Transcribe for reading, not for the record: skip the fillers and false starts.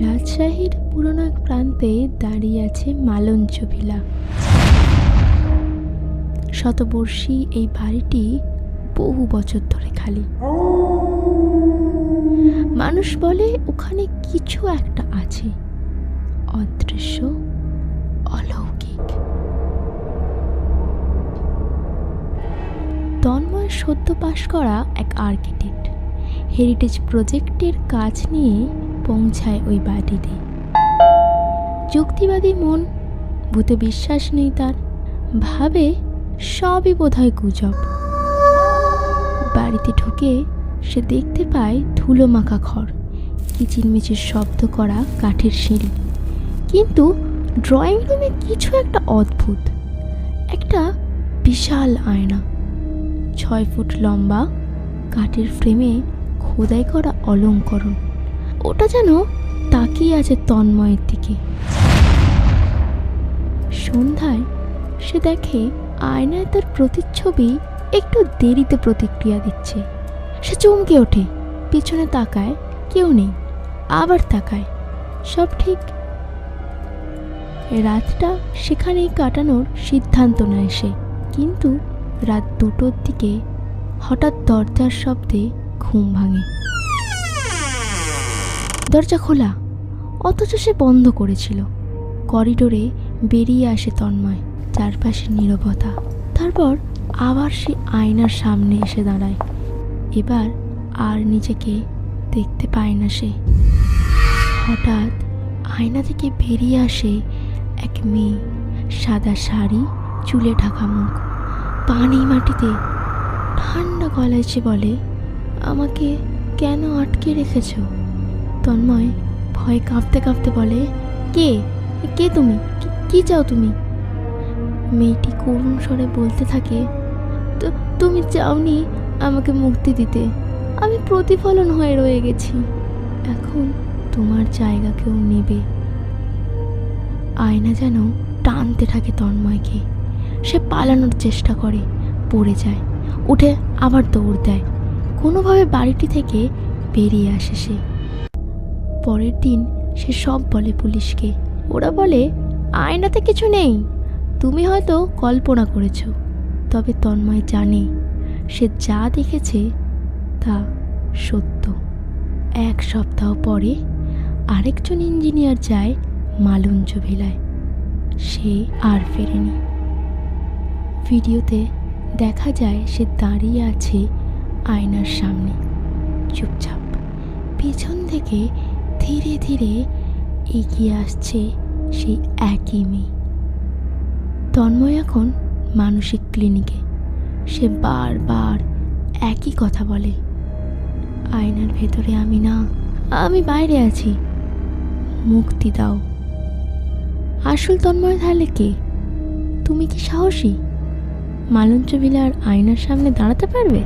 রাজশাহীর পুরনো এক প্রান্তে দাঁড়িয়ে আছে মালঞ্চ ভিলা। শতবর্ষী এই বাড়িটি বহু বছর ধরে খালি। মানুষ বলে ওখানে কিছু একটা আছে, অদৃশ্য, অলৌকিক। তন্ময় সদ্য পাশ করা এক আর্কিটেক্ট হেরিটেজ প্রজেক্টের কাজ নিয়ে পৌঁছায় ওই বাড়িতে। যুক্তিবাদী মন, ভূতে বিশ্বাস নেই তার, ভাবে সবই বোধহয় গুজব। বাড়িতে ঢুকে সে দেখতে পায় ধুলো মাখা ঘর, কিচিরমিচির শব্দ করা কাঠের সিঁড়ি, কিন্তু ড্রয়িং রুমে কিছু একটা অদ্ভুত। একটা বিশাল আয়না, 6 ফুট লম্বা, কাঠের ফ্রেমে খোদাই করা অলঙ্করণ। ওটা যেন তাকিয়ে আছে তন্ময়ের দিকে। সন্ধ্যায় সে দেখে আয়নায় তার প্রতিচ্ছবি একটু দেরিতে প্রতিক্রিয়া দিচ্ছে। সে চমকে ওঠে, পিছনে তাকায়, কেউ নেই। আবার তাকায়, সব ঠিক। রাতটা সেখানেই কাটানোর সিদ্ধান্ত নেয় সে। কিন্তু রাত 2টোর দিকে হঠাৎ দরজার শব্দে ঘুম ভাঙে। দরজা খোলা, অথচ সে বন্ধ করেছিল। করিডোরে বেরিয়ে আসে তন্ময়, চারপাশে নীরবতা। তারপর আবার সে আয়নার সামনে এসে দাঁড়ায়। এবার আর নিজেকে দেখতে পায় না সে। হঠাৎ আয়না থেকে বেরিয়ে আসে এক মেয়ে, সাদা শাড়ি, চুলে ঢাকা মুখ, পানি মাটিতে। ঠান্ডা গলায় সে বলে, আমাকে কেন আটকে রেখেছ? তন্ময় ভয়ে কাঁপতে কাঁপতে বলে, কে কে তুমি? কি চাও তুমি? মেয়েটি করুণ স্বরে বলতে থাকে, তুমি চাওনি আমাকে মুক্তি দিতে, আমি প্রতিফলন হয়ে রয়ে গেছি, এখন তোমার জায়গা কেউ নেবে। আয়না যেন টানতে থাকে তন্ময়কে। সে পালানোর চেষ্টা করে, পড়ে যায়, উঠে আবার দৌড় দেয়। কোনোভাবে বাড়িটি থেকে বেরিয়ে আসে সে। পরের দিন সে সব বলে পুলিশকে। ওরা বলে, আয়নাতে কিছু নেই, তুমি হয়তো কল্পনা করেছ। তবে তন্ময় জানে সে যা দেখেছে তা সত্য। 1 সপ্তাহ পরে আরেকজন ইঞ্জিনিয়ার যায় মালঞ্চ ভিলায়। সে আর ফেরেনি। ভিডিওতে দেখা যায় সে দাঁড়িয়ে আছে আয়নার সামনে, চুপচাপ। পেছন থেকে ধীরে ধীরে এগিয়ে আসছে সেই একই মেয়ে। তন্ময় এখন মানসিক ক্লিনিকে। সে বারবার একই কথা বলে, আয়নার ভেতরে আমি না, আমি বাইরে আছি, মুক্তি দাও। আসল তন্ময় তাহলে কে? তুমি কি সাহসী? মালঞ্চ ভিলার আয়নার সামনে দাঁড়াতে পারবে?